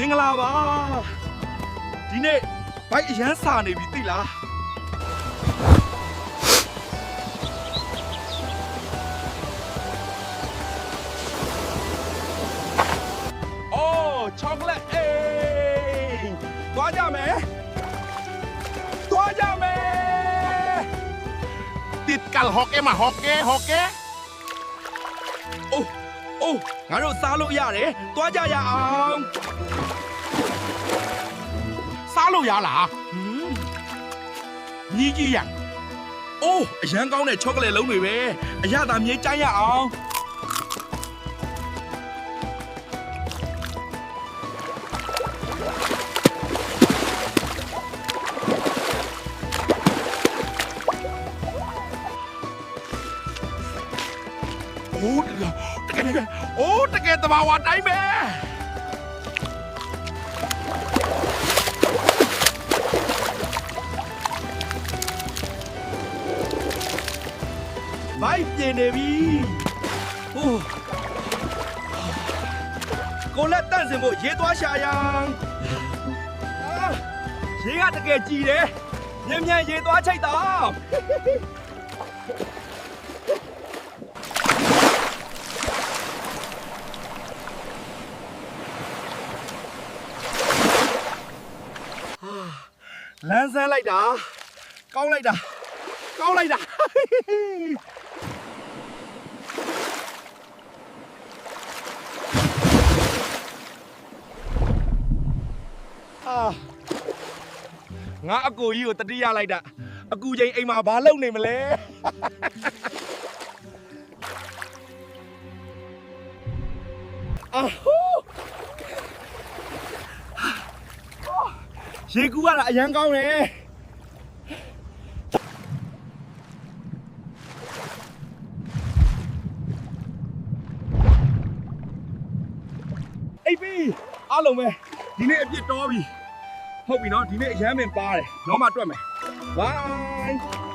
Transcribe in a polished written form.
မင်္ဂလာပါဒီနေ့ဘိုက်အရန်စာနေပြီသိလားအိုးချောကလက်အေးသွားကြမယ်ติดกันฮอกเก้มาฮอกเก้အိုးငါတို့စားလို့ရတယ်သွားကြရအောင်စားလို့ရလားညီကြီးရအိုးအရန်ကောင်းတဲ့ချောကလက်လုံးတွေပဲအရသာမြေးကြိုင်းရအောင်တကယ်တဘာဝတိုင်းပဲဘိုက်ပြင်းနေပြီဟိုးကိုလက်တန့်စင်ဖို့ရေသွားရှာရန်ရေကတကယ်ကြည်တယ်မြန်ရေသွားချိတ်တော့လမ်းဆန်းလိုက်တာကောင်းလိုက်တာငါအကူကြီးကိုတတိယလိုက်တာအကူချင်းအိမ်မှာဘာလုပ်နေမလဲရေကူရတာအရန်ကောင်းတယ်အိပ်ပြီအားလုံးပဲဒီနေ့အပြစ်တော်ပြီဟုတ်ပြီနော်ဒီနေ့အရန်ပင်ပါတယ်တော့မှတွက်မယ်ဘိုင်